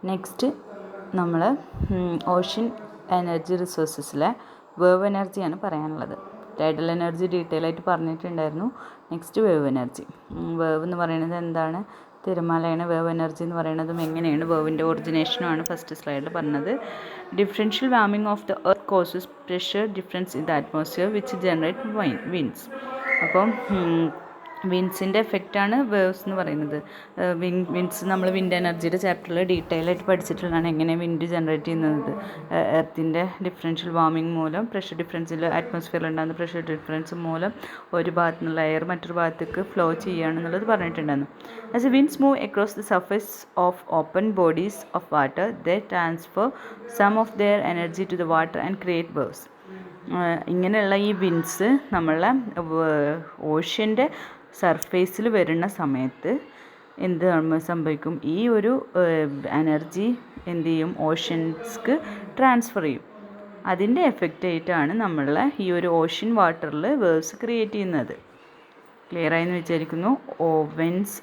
Next നമ്മൾ ocean energy റിസോഴ്സസിലെ wave എനർജിയാണ് പറയാനുള്ളത്. ടൈഡൽ എനർജി ഡീറ്റെയിൽ ആയിട്ട് പറഞ്ഞിട്ടുണ്ടായിരുന്നു. Next wave energy. വേവ് എന്ന് പറയുന്നത് എന്താണ്? തിരമാലയാണ്. വേവ് എനർജി എന്ന് പറയുന്നതും എങ്ങനെയാണ്? വേവിൻ്റെ ഒറിജിനേഷനുമാണ് ഫസ്റ്റ് സ്ലൈഡിൽ പറഞ്ഞത്. Differential warming of the earth causes pressure difference in the atmosphere which generate winds. അപ്പം വിൻഡ്സിൻ്റെ എഫക്റ്റാണ് വേവ്സ് എന്ന് പറയുന്നത്. വിൻഡ്സ് നമ്മൾ വിൻഡ് എനർജിയുടെ ചാപ്റ്ററിൽ ഡീറ്റെയിൽ ആയിട്ട് പഠിച്ചിട്ടുള്ളതാണ് എങ്ങനെ വിൻഡ് ജനറേറ്റ് ചെയ്യുന്നത്. എർത്തിൻ്റെ ഡിഫറൻഷ്യൽ വാർമിംഗ് മൂലം പ്രഷർ ഡിഫറൻസിൽ അറ്റ്മോസ്ഫിയറിൽ ഉണ്ടാകുന്ന പ്രഷർ ഡിഫറൻസ് മൂലം ഒരു ഭാഗത്തു നിന്നുള്ള എയർ മറ്റൊരു ഭാഗത്തേക്ക് ഫ്ലോ ചെയ്യുകയാണെന്നുള്ളത് പറഞ്ഞിട്ടുണ്ടായിരുന്നു. As a winds move across the surface of open bodies of water they transfer some of their energy to the water and create waves. ഇങ്ങനെയുള്ള ഈ വിൻഡ്സ് നമ്മളെ ഓഷ്യൻ്റെ സർഫേസിൽ വരുന്ന സമയത്ത് എന്ത് സംഭവിക്കും? ഈ ഒരു എനർജി എന്ത് ചെയ്യും? ഓഷ്യൻസ്ക്ക് ട്രാൻസ്ഫർ ചെയ്യും. അതിൻ്റെ എഫക്റ്റ് ആയിട്ടാണ് നമ്മളെ ഈ ഒരു ഓഷ്യൻ വാട്ടറിൽ വേവ്സ് ക്രിയേറ്റ് ചെയ്യുന്നത്. ക്ലിയർ ആയെന്ന് വിചാരിക്കുന്നു. വിൻഡ്സ്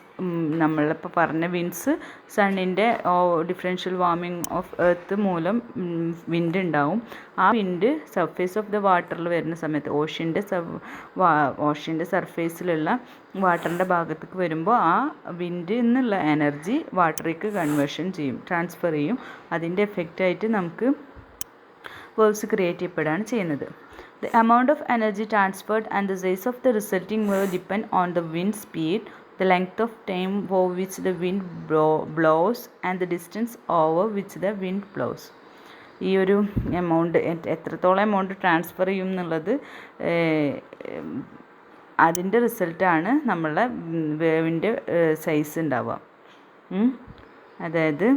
നമ്മളിപ്പോൾ പറഞ്ഞ വിൻഡ്സ് സണ്ണിൻ്റെ ഡിഫറൻഷ്യൽ വാർമിംഗ് ഓഫ് എർത്ത് മൂലം വിൻഡ് ഉണ്ടാവും. ആ വിൻഡ് സർഫേസ് ഓഫ് ദ വാട്ടറിൽ വരുന്ന സമയത്ത് ഓഷ്യൻ്റെ സർഫേസിലുള്ള വാട്ടറിൻ്റെ ഭാഗത്തേക്ക് വരുമ്പോൾ ആ വിൻഡിൽ നിന്നുള്ള എനർജി വാട്ടറിലേക്ക് കൺവേർഷൻ ചെയ്യും, ട്രാൻസ്ഫർ ചെയ്യും. അതിൻ്റെ എഫക്റ്റായിട്ട് നമുക്ക് വേവ്സ് ക്രിയേറ്റ് ചെയ്യപ്പെടുകയാണ് ചെയ്യുന്നത്. The amount of energy transferred and the size of the resulting wave depend on the wind speed, the length of time for which the wind blows and the distance over which the wind blows. ഈ ഒരു amount എത്രത്തോളം amount transfer ചെയ്യും എന്നുള്ളത് അതിൻ്റെ റിസൾട്ടാണ് നമ്മളെ വേവിൻ്റെ size ഉണ്ടാവുക. അതായത്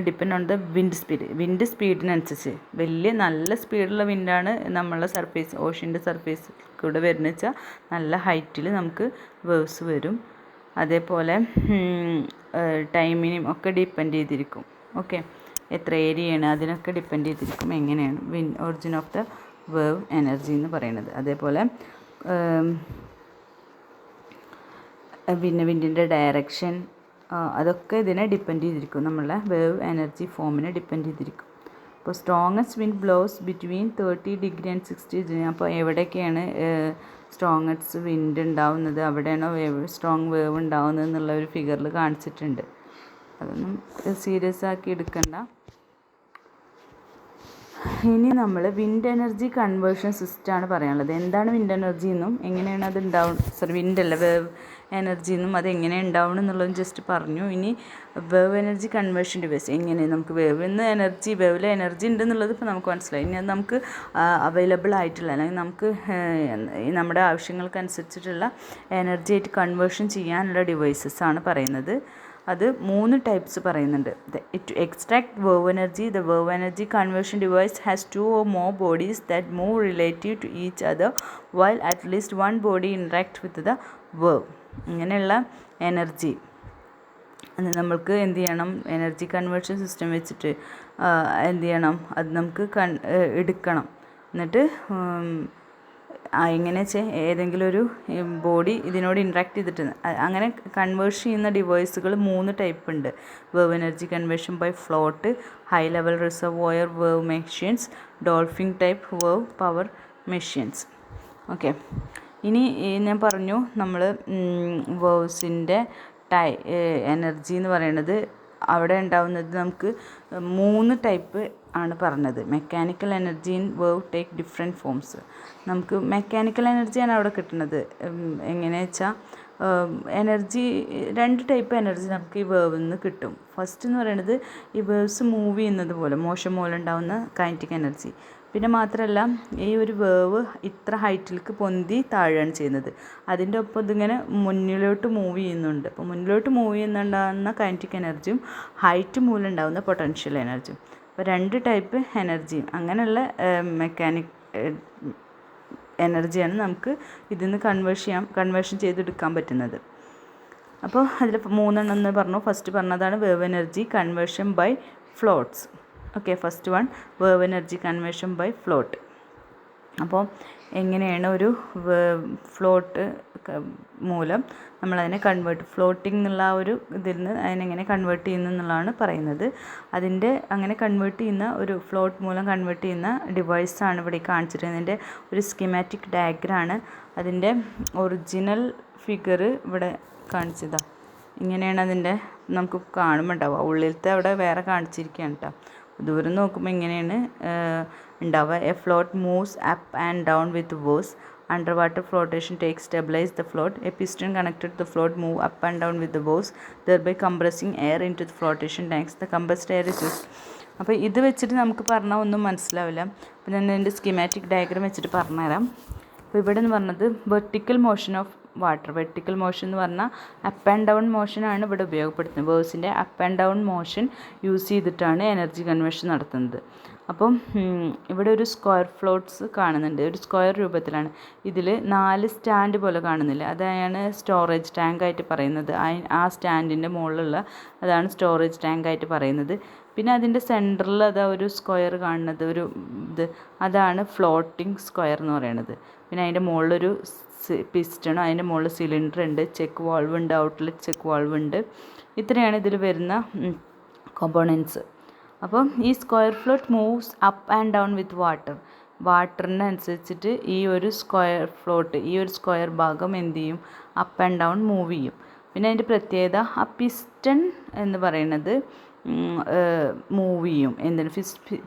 ഡിപ്പെൻഡ് ഓൺ ദ വിൻഡ് സ്പീഡിനനുസരിച്ച് വലിയ നല്ല സ്പീഡുള്ള വിൻഡാണ് നമ്മളെ ഓഷ്യൻ്റെ സർഫേസ് കൂടെ വരുന്നത് വെച്ചാൽ നല്ല ഹൈറ്റിൽ നമുക്ക് വേവ്സ് വരും. അതേപോലെ ടൈമിനും ഒക്കെ ഡിപ്പെൻഡ് ചെയ്തിരിക്കും. ഓക്കെ, എത്ര ഏരിയയാണ് അതിനൊക്കെ ഡിപ്പെൻഡ് ചെയ്തിരിക്കും എങ്ങനെയാണ് origin of the wave energy എന്ന് പറയുന്നത്. അതേപോലെ പിന്നെ വിൻഡിൻ്റെ ഡയറക്ഷൻ അതൊക്കെ ഇതിനെ ഡിപ്പെൻഡ് ചെയ്തിരിക്കും, നമ്മളെ വേവ് എനർജി ഫോമിനെ ഡിപ്പെൻഡ് ചെയ്തിരിക്കും. അപ്പോൾ strongest wind blows between 30 degree and 60 degree. അപ്പോൾ എവിടെയൊക്കെയാണ് സ്ട്രോങ്ങസ്റ്റ് വിൻഡ് ഉണ്ടാവുന്നത്, അവിടെയാണോ സ്ട്രോങ് വേവ് ഉണ്ടാവുന്നത് എന്നുള്ള ഒരു ഫിഗറിൽ കാണിച്ചിട്ടുണ്ട്. അതൊന്നും സീരിയസ് ആക്കി എടുക്കണ്ട. ഇനി നമ്മൾ വിൻഡ് എനർജി കൺവേർഷൻ സിസ്റ്റമാണ് പറയാനുള്ളത്. എന്താണ് വിൻഡ് എനർജി എന്നും എങ്ങനെയാണ് അത് വിൻഡല്ല വേവ് എനർജി എന്നും അത് എങ്ങനെ ഉണ്ടാവണം എന്നുള്ളതും ജസ്റ്റ് പറഞ്ഞു. ഇനി വേവ് എനർജി കൺവേർഷൻ ഡിവൈസ് എങ്ങനെ നമുക്ക് വേവിൽ എനർജി ഉണ്ടെന്നുള്ളത് ഇപ്പോൾ നമുക്ക് മനസ്സിലായി. ഇനി അത് നമുക്ക് അവൈലബിൾ ആയിട്ടുള്ള അല്ലെങ്കിൽ നമുക്ക് നമ്മുടെ ആവശ്യങ്ങൾക്കനുസരിച്ചിട്ടുള്ള എനർജി ആയിട്ട് കൺവേർഷൻ ചെയ്യാനുള്ള ഡിവൈസസ് ആണ് പറയുന്നത്. അത് 3 ടൈപ്സ് പറയുന്നുണ്ട്. To extract wave energy, the wave energy conversion device has 2 or more bodies that move relative to each other while at least one body interact with the wave. ഇങ്ങനെയുള്ള energy നമ്മൾക്ക് എന്ത് ചെയ്യണം? Energy conversion system വെച്ചിട്ട് എന്ത് ചെയ്യണം? അത് നമുക്ക് എടുക്കണം. എന്നിട്ട് എങ്ങനെ വെച്ചാൽ ഏതെങ്കിലും ഒരു ബോഡി ഇതിനോട് ഇൻട്രാക്ട് ചെയ്തിട്ട് അങ്ങനെ കൺവേർഷൻ ചെയ്യുന്ന ഡിവൈസുകൾ 3 ടൈപ്പ് ഉണ്ട്. Wave energy conversion by float, high level reservoir wave machines, dolphin type wave power machines. Okay, ഇനി ഞാൻ പറഞ്ഞു നമ്മൾ വേവ്സിൻ്റെ എനർജി എന്ന് പറയുന്നത് അവിടെ ഉണ്ടാവുന്നത് നമുക്ക് 3 ടൈപ്പ് ആണ് പറഞ്ഞത്. Mechanical energy in wave take different forms. നമുക്ക് മെക്കാനിക്കൽ എനർജിയാണ് അവിടെ കിട്ടുന്നത്. എങ്ങനെയാ വെച്ചാൽ എനർജി 2 ടൈപ്പ് എനർജി നമുക്ക് ഈ വേവിൽ നിന്ന് കിട്ടും. ഫസ്റ്റ് എന്ന് പറയുന്നത് ഈ വേവ്സ് മൂവ് ചെയ്യുന്നത് പോലെ മോഷൻ മൂലം ഉണ്ടാകുന്ന കൈനറ്റിക് എനർജി. പിന്നെ മാത്രമല്ല ഈ ഒരു വേവ് ഇത്ര ഹൈറ്റിലേക്ക് പൊന്തി താഴുകയാണ് ചെയ്യുന്നത്. അതിൻ്റെ ഒപ്പം ഇതിങ്ങനെ മുന്നിലോട്ട് മൂവ് ചെയ്യുന്നുണ്ട്. അപ്പോൾ മുന്നിലോട്ട് മൂവ് ചെയ്യുന്നുണ്ടാകുന്ന കൈനറ്റിക് എനർജിയും ഹൈറ്റ് മൂലം ഉണ്ടാകുന്ന പൊട്ടൻഷ്യൽ എനർജിയും. അപ്പോൾ 2 ടൈപ്പ് എനർജിയും അങ്ങനെയുള്ള എനർജിയാണ് നമുക്ക് ഇതിൽ നിന്ന് കൺവേർഷൻ ചെയ്തെടുക്കാൻ പറ്റുന്നത്. അപ്പോൾ അതിൽ 3 എന്ന് പറഞ്ഞു. ഫസ്റ്റ് പറഞ്ഞതാണ് wave energy conversion by floats. Okay, first one wave energy conversion by float. അപ്പോൾ എങ്ങനെയാണ് ഒരു ഫ്ലോട്ട് മൂലം നമ്മളതിനെ ഫ്ലോട്ടിംഗ് എന്നുള്ള ആ ഒരു ഇതിൽ നിന്ന് അതിനെങ്ങനെ കൺവേർട്ട് ചെയ്യുന്നു എന്നുള്ളതാണ് പറയുന്നത്. അതിൻ്റെ അങ്ങനെ കൺവേർട്ട് ചെയ്യുന്ന ഒരു ഫ്ലോട്ട് മൂലം കൺവേർട്ട് ചെയ്യുന്ന ഡിവൈസാണ് ഇവിടെ കാണിച്ചിരിക്കുന്നത്. ഇതിൻ്റെ ഒരു സ്കീമാറ്റിക് ഡയഗ്രാമാണ്. അതിൻ്റെ ഒറിജിനൽ ഫിഗർ ഇവിടെ കാണിച്ചതാണ്. ഇങ്ങനെയാണ് അതിൻ്റെ നമുക്ക് കാണുമ്പോൾ ഉണ്ടാവുക. ഉള്ളിലത്തെ അവിടെ വേറെ കാണിച്ചിരിക്കുകയാണ് കേട്ടോ. ദൂരം നോക്കുമ്പോൾ ഇങ്ങനെയാണ് ഉണ്ടാവുക. A float moves up and down with waves. Underwater flotation takes stabilize the float. A piston connected to the float move up and down with the waves, thereby compressing air into the flotation tanks. The compressed air is used. അപ്പോൾ ഇത് വെച്ചിട്ട് നമുക്ക് പറഞ്ഞാൽ ഒന്നും മനസ്സിലാവില്ല. അപ്പോൾ ഞാൻ എൻ്റെ സ്കീമാറ്റിക് ഡയഗ്രാം വെച്ചിട്ട് പറഞ്ഞുതരാം. അപ്പോൾ ഇവിടെ എന്ന് പറഞ്ഞത് vertical motion of water. Vertical motion എന്ന് പറഞ്ഞാൽ അപ്പ് ആൻഡ് ഡൗൺ മോഷനാണ് ഇവിടെ ഉപയോഗപ്പെടുത്തുന്നത്. വേഴ്സിൻ്റെ up and down motion use ചെയ്തിട്ടാണ് എനർജി കൺവേർഷൻ നടത്തുന്നത്. അപ്പം ഇവിടെ ഒരു സ്ക്വയർ ഫ്ലോട്ട്സ് കാണുന്നുണ്ട്. ഒരു സ്ക്വയർ രൂപത്തിലാണ്. ഇതിൽ 4 സ്റ്റാൻഡ് പോലെ കാണുന്നില്ല, അതാണ് സ്റ്റോറേജ് ടാങ്ക് ആയിട്ട് പറയുന്നത്. ആ സ്റ്റാൻഡിൻ്റെ മുകളിലുള്ള അതാണ് സ്റ്റോറേജ് ടാങ്ക് ആയിട്ട് പറയുന്നത്. പിന്നെ അതിൻ്റെ സെൻറ്ററിൽ അതാ ഒരു സ്ക്വയർ കാണുന്നത്, ഒരു ഇത്, അതാണ് ഫ്ലോട്ടിംഗ് സ്ക്വയർ എന്ന് പറയുന്നത്. പിന്നെ അതിൻ്റെ മുകളിലൊരു പിസ്റ്റണും അതിൻ്റെ മുകളിൽ സിലിണ്ടർ ഉണ്ട്, ചെക്ക് വാൾവ് ഉണ്ട്, ഔട്ട്ലെറ്റ് ചെക്ക് വാൾവ് ഉണ്ട്. ഇത്രയാണ് ഇതിൽ വരുന്ന കോമ്പോണൻസ്. അപ്പം ഈ square float moves up and down with വാട്ടറിനനുസരിച്ചിട്ട് ഈ ഒരു സ്ക്വയർ ഫ്ലോട്ട്, ഈ ഒരു സ്ക്വയർ ഭാഗം എന്ത് ചെയ്യും, അപ്പ് ആൻഡ് ഡൗൺ മൂവ് ചെയ്യും. പിന്നെ അതിൻ്റെ പ്രത്യേകത, ആ പിസ്റ്റൺ എന്ന് പറയുന്നത് മൂവ് ചെയ്യും. എന്തിന്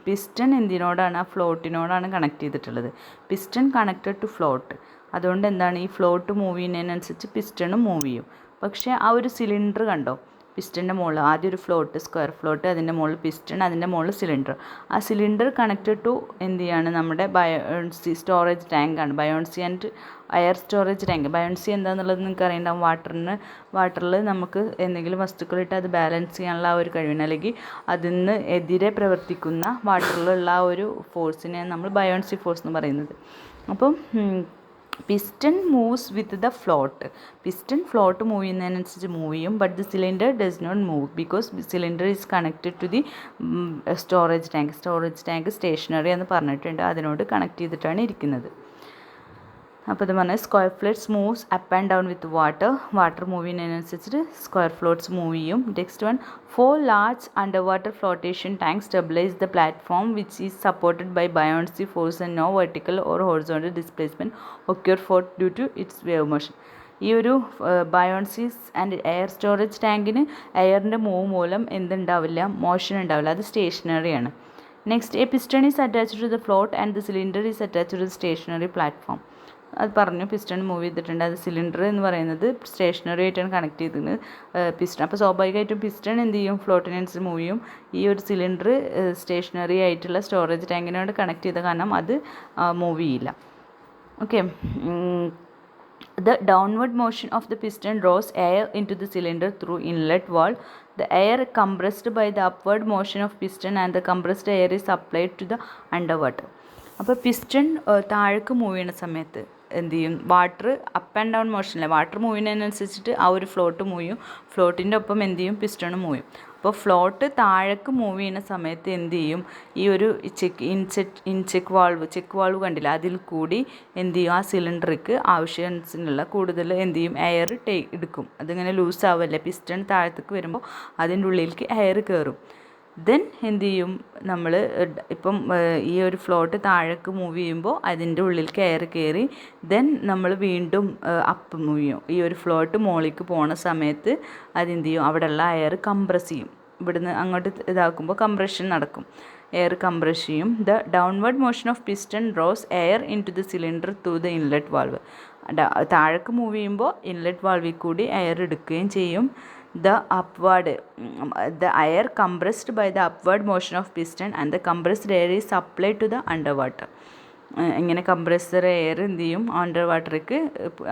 പിസ്റ്റൺ എന്തിനോടാണ്, ആ ഫ്ലോട്ടിനോടാണ് കണക്ട് ചെയ്തിട്ടുള്ളത്. Piston connected to float. അതുകൊണ്ട് എന്താണ്, ഈ ഫ്ലോട്ട് മൂവ് ചെയ്യുന്നതിനനുസരിച്ച് പിസ്റ്റണും മൂവ് ചെയ്യും. പക്ഷേ ആ ഒരു സിലിണ്ടർ കണ്ടോ, പിസ്റ്റൻ്റെ മുകളിൽ ആദ്യം ഒരു ഫ്ലോട്ട്, സ്ക്വയർ ഫ്ലോട്ട്, അതിൻ്റെ മുകളിൽ പിസ്റ്റൺ, അതിൻ്റെ മുകളിൽ സിലിണ്ടർ. ആ സിലിണ്ടർ കണക്റ്റഡ് ടു എന്ത് ചെയ്യാണ്, നമ്മുടെ ബയോൺസി സ്റ്റോറേജ് ടാങ്കാണ്. Buoyancy and air storage tank. Buoyancy എന്താണെന്നുള്ളത് നിങ്ങൾക്ക് അറിയണ്ടാവും. വാട്ടറിൽ നമുക്ക് എന്തെങ്കിലും വസ്തുക്കളിട്ട് അത് ബാലൻസ് ചെയ്യാനുള്ള ആ ഒരു കഴിവിന്, അല്ലെങ്കിൽ അതിന് എതിരെ പ്രവർത്തിക്കുന്ന വാട്ടറിലുള്ള ആ ഒരു ഫോഴ്സിനെയാണ് നമ്മൾ ബയോൺസി ഫോഴ്സ് എന്ന് പറയുന്നത്. അപ്പം piston moves with the float. Piston float move ചെയ്യുന്നതിനനുസരിച്ച് മൂവ് ചെയ്യും. But the cylinder does not move because cylinder is connected to the storage tank. Storage tank stationary എന്ന് പറഞ്ഞിട്ടുണ്ട്, അതിനോട് കണക്ട് ചെയ്തിട്ടാണ് ഇരിക്കുന്നത്. അപ്പോൾ ഇത് പറഞ്ഞാൽ square floats moves up and down with water move ചെയ്യുന്നതിനനുസരിച്ചിട്ട് സ്ക്വയർ ഫ്ലോട്ട്സ് മൂവ് ചെയ്യും. Next one, 4 large underwater flotation tanks stabilize the platform which is supported by buoyancy force and no vertical or horizontal displacement occur due to its wave motion. ഈ ഒരു buoyancies and air storage ടാങ്കിന് എയറിൻ്റെ move മൂലം എന്തുണ്ടാവില്ല, motion ഉണ്ടാവില്ല, അത് സ്റ്റേഷനറിയാണ്. Next, a piston is attached to the float and the cylinder is attached to the stationary platform. അത് പറഞ്ഞു, പിസ്റ്റൺ മൂവ് ചെയ്തിട്ടുണ്ട്. അത് സിലിണ്ടർ എന്ന് പറയുന്നത് സ്റ്റേഷനറി ആയിട്ടാണ് കണക്ട് ചെയ്തിരുന്നത് പിസ്റ്റൺ. അപ്പോൾ സ്വാഭാവികമായിട്ടും പിസ്റ്റൺ എന്ത് ചെയ്യും, ഫ്ലോട്ടിനനുസരിച്ച് മൂവ് ചെയ്യും. ഈ ഒരു സിലിണ്ടർ സ്റ്റേഷനറി ആയിട്ടുള്ള സ്റ്റോറേജ് ടാങ്കിനോട് കണക്ട് ചെയ്ത കാരണം അത് മൂവ് ചെയ്യില്ല. Okay. The downward motion of the piston draws air into the cylinder through inlet valve. The air compressed by the upward motion of piston and the compressed air is supplied to the underwater. അപ്പോൾ piston താഴേക്ക് move ചെയ്യുന്ന സമയത്ത് എന്ത് ചെയ്യും, water up and down മോഷനില്ല, water move ചെയ്യുന്നതിനനുസരിച്ചിട്ട് ആ ഒരു ഫ്ലോട്ട് മൂവ് ചെയ്യും. ഫ്ലോട്ടിൻ്റെ ഒപ്പം എന്ത് ചെയ്യും, പിസ്റ്റണും മൂവ് ചെയ്യും. അപ്പോൾ ഫ്ലോട്ട് താഴേക്ക് മൂവ് ചെയ്യുന്ന സമയത്ത് എന്ത് ചെയ്യും, ഈ ഒരു ചെക്ക് വാൾവ് കണ്ടില്ല, അതിൽ കൂടി എന്ത് ചെയ്യും, ആ സിലിണ്ടർക്ക് ആവശ്യത്തിനുള്ള കൂടുതൽ എന്ത് ചെയ്യും, എയർ എടുക്കും. അതിങ്ങനെ ലൂസ് ആവല്ലേ, പിസ്റ്റൺ താഴത്തേക്ക് വരുമ്പോൾ അതിൻ്റെ ഉള്ളിലേക്ക് എയർ കയറും. ദെൻ എന്ത് ചെയ്യും, നമ്മൾ ഇപ്പം ഈ ഒരു ഫ്ലോട്ട് താഴേക്ക് മൂവ് ചെയ്യുമ്പോൾ അതിൻ്റെ ഉള്ളിലേക്ക് എയർ കയറി ദെൻ നമ്മൾ വീണ്ടും അപ്പ് മൂവ് ചെയ്യും. ഈ ഒരു ഫ്ലോട്ട് മുകളിലേക്ക് പോണ സമയത്ത് അതെന്ത് ചെയ്യും, അവിടെയുള്ള എയർ കംപ്രസ് ചെയ്യും. ഇവിടുന്ന് അങ്ങോട്ട് ഇതാക്കുമ്പോൾ കംപ്രഷൻ നടക്കും, എയർ കംപ്രസ് ചെയ്യും. The downward motion of piston draws air into the cylinder through the inlet valve. താഴേക്ക് മൂവ് ചെയ്യുമ്പോൾ ഇൻലെറ്റ് വാൾവിൽ കൂടി എയർ എടുക്കുകയും ചെയ്യും. The air compressed by the upward motion of piston and the compressed air is supplied to the underwater. ഇങ്ങനെ compressor air എന്ത് ചെയ്യും, under വാട്ടർക്ക്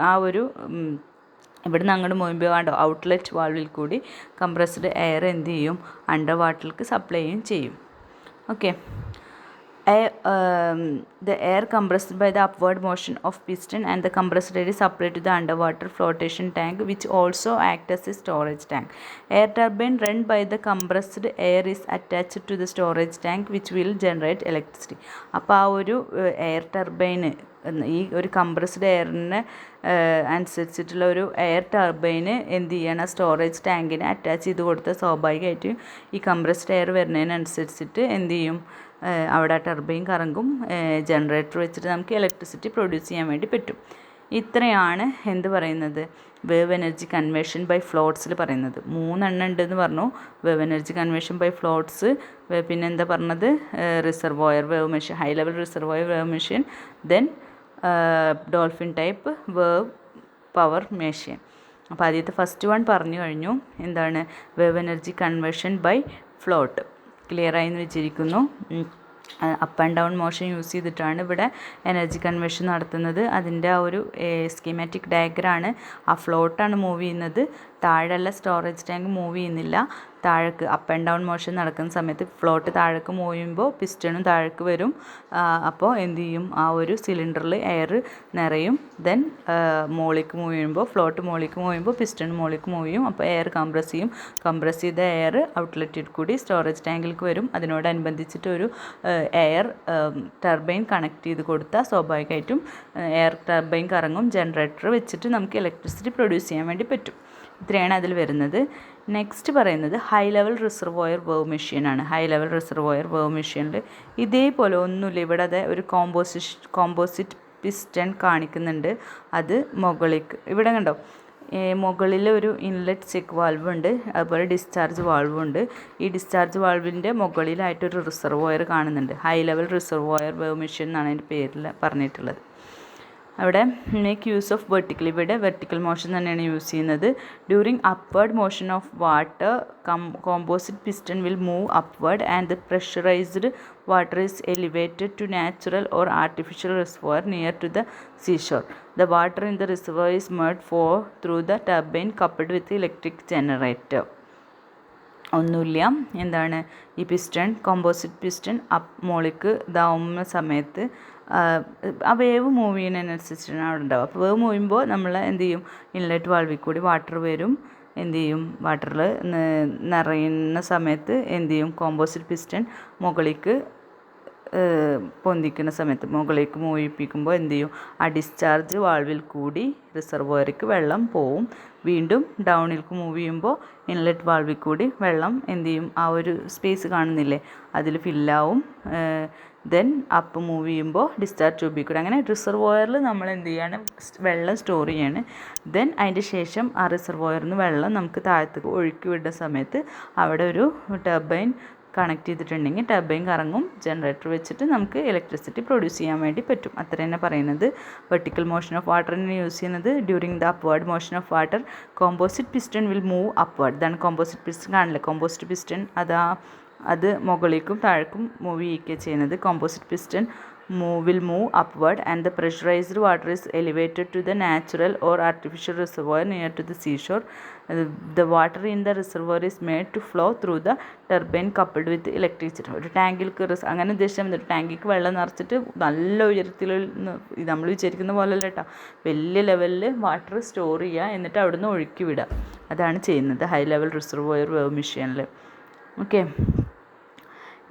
ആ ഒരു ഇവിടുന്ന് അങ്ങോട്ട് മുമ്പ് ഔട്ട്ലെറ്റ് വാൾവിൽ കൂടി കംപ്രസ്ഡ് എയർ എന്ത് ചെയ്യും, അണ്ടർ വാട്ടറിലേക്ക് സപ്ലൈ ചെയ്യും. Okay. The air compressed by the upward motion of piston and the compressed air is supplied to the underwater flotation tank which also acts as a storage tank. Air turbine run by the compressed air is attached to the storage tank which will generate electricity. അപ്പോൾ ആ ഒരു air turbine ഈ ഒരു compressed എയറിന് അനുസരിച്ചിട്ടുള്ള ഒരു air turbine എന്ത് ചെയ്യണം, storage ടാങ്കിന് attach ചെയ്ത് കൊടുത്താൽ സ്വാഭാവികമായിട്ടും ഈ കംപ്രസ്ഡ് എയർ വരുന്നതിനനുസരിച്ചിട്ട് എന്ത് ചെയ്യും, അവിടെ ടർബൈൻ കറങ്ങും. ജനറേറ്റർ വെച്ചിട്ട് നമുക്ക് ഇലക്ട്രിസിറ്റി പ്രൊഡ്യൂസ് ചെയ്യാൻ വേണ്ടി പറ്റും. ഇത്രയാണ് എന്ത് പറയുന്നത്, വേവ് എനർജി കൺവേർഷൻ ബൈ ഫ്ലോട്ട്സിൽ പറയുന്നത്. 3 ഉണ്ടെന്ന് പറഞ്ഞു. Wave energy conversion by floats, പിന്നെ എന്താ പറഞ്ഞത്, reservoir wave machine, high level reservoir wave machine, then dolphin type wave power machine. അപ്പോൾ ആദ്യത്തെ ഫസ്റ്റ് വൺ പറഞ്ഞു കഴിഞ്ഞു. എന്താണ് wave energy conversion by float. Clear ആയി എന്ന് വെച്ചിരിക്കുന്നു. Up and down motion use ചെയ്തിട്ടാണ് ഇവിടെ എനർജി കൺവേർഷൻ നടത്തുന്നത്. അതിൻ്റെ ആ ഒരു സ്കീമാറ്റിക് ഡയഗ്രാണ്. ആ ഫ്ലോട്ടാണ് മൂവ് ചെയ്യുന്നത്, താഴെയുള്ള സ്റ്റോറേജ് ടാങ്ക് മൂവ് ചെയ്യുന്നില്ല. താഴേക്ക് അപ്പ് ആൻഡ് ഡൗൺ മോഷൻ നടക്കുന്ന സമയത്ത് ഫ്ലോട്ട് താഴേക്ക് മൂവ് ചെയ്യുമ്പോൾ പിസ്റ്റണും താഴേക്ക് വരും. അപ്പോൾ എന്ത് ചെയ്യും, ആ ഒരു സിലിണ്ടറിൽ എയർ നിറയും. ദെൻ മുകളിലേക്ക് മൂവ് ചെയ്യുമ്പോൾ, ഫ്ലോട്ട് മുകളിലേക്ക് മൂവ് ചെയ്യുമ്പോൾ പിസ്റ്റൺ മുകളിലേക്ക് മൂവ് ചെയ്യും. അപ്പോൾ എയർ കംപ്രസ് ചെയ്യും. കംപ്രസ് ചെയ്ത എയർ ഔട്ട്ലെറ്റിൽ കൂടി സ്റ്റോറേജ് ടാങ്കിലേക്ക് വരും. അതിനോടനുബന്ധിച്ചിട്ട് ഒരു എയർ ടർബൈൻ കണക്ട് ചെയ്ത് കൊടുത്താൽ സ്വാഭാവികമായിട്ടും എയർ ടർബൈൻ കറങ്ങും. ജനറേറ്റർ വെച്ചിട്ട് നമുക്ക് ഇലക്ട്രിസിറ്റി പ്രൊഡ്യൂസ് ചെയ്യാൻ വേണ്ടി പറ്റും. ഇത്രയാണ് അതിൽ വരുന്നത്. നെക്സ്റ്റ് പറയുന്നത് ഹൈ ലെവൽ റിസർവോയർ വേവ് മെഷീനാണ്. ഹൈ ലെവൽ റിസർവോയർ വേവ് മെഷീനിൽ ഇതേപോലെ ഒന്നുമില്ല. ഇവിടെ അത് ഒരു കോമ്പോസിറ്റ് പിസ്റ്റൺ കാണിക്കുന്നുണ്ട്. അത് മുകളിലേക്ക് ഇവിടെ കണ്ടോ, മുകളിൽ ഒരു ഇൻലെറ്റ് ചെക്ക് വാൾവ് ഉണ്ട്, അതുപോലെ ഡിസ്ചാർജ് വാൾവ് ഉണ്ട്. ഈ ഡിസ്ചാർജ് വാൾവിൻ്റെ മുകളിലായിട്ടൊരു റിസർവോയർ കാണുന്നുണ്ട്. High level reservoir wave machine എന്നാണ് അതിൻ്റെ പേരിൽ പറഞ്ഞിട്ടുള്ളത്. അവിടെ മേക്ക് യൂസ് ഓഫ് വെർട്ടിക്കൽ, ഇവിടെ വെർട്ടിക്കൽ മോഷൻ തന്നെയാണ് യൂസ് ചെയ്യുന്നത്. During upward motion of water composite piston will move upward and the pressurised water is elevated to natural or artificial reservoir near to the seashore. The water in the reservoir is made for through the turbine coupled with electric generator. ഒന്നുമില്ല, എന്താണ് ഈ piston, composite piston മോളിക്ക് ഇതാവുന്ന സമയത്ത് ആ wave move ചെയ്യുന്നതിനനുസരിച്ചാണ് അവിടെ ഉണ്ടാവുക. അപ്പോൾ wave move ചെയ്യുമ്പോൾ നമ്മൾ എന്ത് ചെയ്യും, ഇൻലെറ്റ് വാൾവിൽ കൂടി വാട്ടർ വരും. എന്ത് ചെയ്യും, വാട്ടറിൽ നിറയുന്ന സമയത്ത് എന്ത് ചെയ്യും, കോമ്പോസിറ്റ് പിസ്റ്റൺ മുകളിലേക്ക് പൊന്തിക്കുന്ന സമയത്ത് മുകളിലേക്ക് മൂവ് ചെയ്യിപ്പിക്കുമ്പോൾ എന്ത് ചെയ്യും, ആ ഡിസ്ചാർജ് വാൾവിൽ കൂടി റിസർവോയർക്ക് വെള്ളം പോവും. വീണ്ടും ഡൗണിലേക്ക് മൂവ് ചെയ്യുമ്പോൾ ഇൻലെറ്റ് വാൾവിൽ കൂടി വെള്ളം എന്ത് ചെയ്യും, ആ ഒരു സ്പേസ് കാണുന്നില്ലേ, അതിൽ ഫില്ലാവും. ദെൻ അപ്പ് മൂവ് ചെയ്യുമ്പോൾ ഡിസ്ചാർജ് ട്യൂബിൽ കൂടി. അങ്ങനെ റിസർവോയറിൽ നമ്മൾ എന്ത് ചെയ്യാണ്, വെള്ളം സ്റ്റോർ ചെയ്യാണ്. ദെൻ അതിൻ്റെ ശേഷം ആ റിസർവോയറിൽ നിന്ന് വെള്ളം നമുക്ക് താഴത്തേക്ക് ഒഴുക്കി വിടുന്ന സമയത്ത് അവിടെ ഒരു ടർബൈൻ കണക്ട് ചെയ്തിട്ടുണ്ടെങ്കിൽ ടർബൈൻ കറങ്ങും. ജനറേറ്റർ വെച്ചിട്ട് നമുക്ക് ഇലക്ട്രിസിറ്റി പ്രൊഡ്യൂസ് ചെയ്യാൻ വേണ്ടി പറ്റും. അത്ര തന്നെ പറയുന്നത്. വെർട്ടിക്കൽ മോഷൻ ഓഫ് വാട്ടറിന് യൂസ് ചെയ്യുന്നത് during the upward motion of water composite piston will move upward. ഇതാണ് കോമ്പോസിറ്റ് പിസ്റ്റൺ കാണില്ല. കോമ്പോസിറ്റ് പിസ്റ്റൺ അത് മുകളിലേക്കും താഴേക്കും മൂവ് ചെയ്യുക ചെയ്യുന്നത്. Composite piston will move upward and the pressurized water is elevated to the natural or artificial reservoir near to the seashore. The water in the reservoir is made to flow through the turbine coupled with electricity. ഒരു ടാങ്കിലേക്ക് അങ്ങനെ ഉദ്ദേശിച്ചാൽ ഒരു ടാങ്കിലേക്ക് വെള്ളം നിറച്ചിട്ട് നല്ല ഉയരത്തിൽ നമ്മൾ വിചാരിക്കുന്ന പോലെയല്ല കേട്ടോ, വലിയ ലെവലിൽ വാട്ടർ സ്റ്റോർ ചെയ്യുക, എന്നിട്ട് അവിടുന്ന് ഒഴുക്കി വിടുക. അതാണ് ചെയ്യുന്നത് ഹൈ ലെവൽ റിസർവോയർ വേവ് മെഷീനിൽ. ഓക്കെ,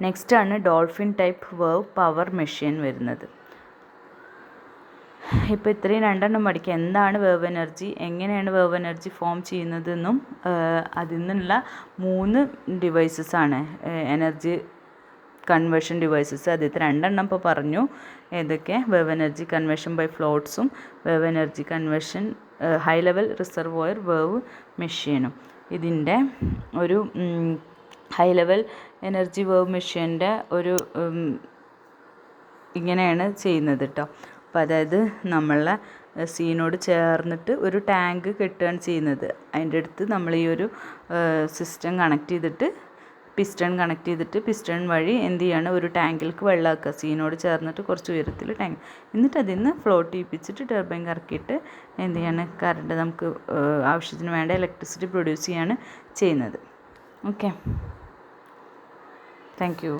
നെക്സ്റ്റ് ആണ് dolphin type wave power machine വരുന്നത്. ഇപ്പോൾ ഇത്രയും 2 പഠിക്കുക. എന്താണ് വേവ് എനർജി, എങ്ങനെയാണ് വേവ് എനർജി ഫോം ചെയ്യുന്നതെന്നും അതിൽ നിന്നുള്ള 3 ഡിവൈസസാണ് എനർജി കൺവേർഷൻ ഡിവൈസസ്. ആദ്യത്തെ 2 ഇപ്പോൾ പറഞ്ഞു. ഏതൊക്കെ, വേവ് എനർജി കൺവേർഷൻ ബൈ ഫ്ലോട്ട്സും wave energy conversion high level reservoir wave മെഷീനും. ഇതിൻ്റെ ഒരു ഹൈ ലെവൽ എനർജി വേവ് മെഷീൻ്റെ ഒരു ഇങ്ങനെയാണ് ചെയ്യുന്നത് കേട്ടോ. അപ്പോൾ അതായത് നമ്മളെ സീനോട് ചേർന്നിട്ട് ഒരു ടാങ്ക് കെട്ടുകയാണ് ചെയ്യുന്നത്. അതിൻ്റെ അടുത്ത് നമ്മൾ ഈ ഒരു സിസ്റ്റം കണക്ട് ചെയ്തിട്ട് പിസ്റ്റൺ വഴി എന്ത് ചെയ്യാണ്, ഒരു ടാങ്കിലേക്ക് വെള്ളമാക്കുക. സീനോട് ചേർന്നിട്ട് കുറച്ച് ഉയരത്തിൽ ടാങ്ക്, എന്നിട്ട് അതിൽ നിന്ന് ഫ്ലോട്ട് ചെയ്യിപ്പിച്ചിട്ട് ടർബൈൻ കറക്കിയിട്ട് എന്ത് ചെയ്യാണ്, കറണ്ട് നമുക്ക് ആവശ്യത്തിന് വേണ്ട ഇലക്ട്രിസിറ്റി പ്രൊഡ്യൂസ് ചെയ്യാണ് ചെയ്യുന്നത്. Okay, thank you.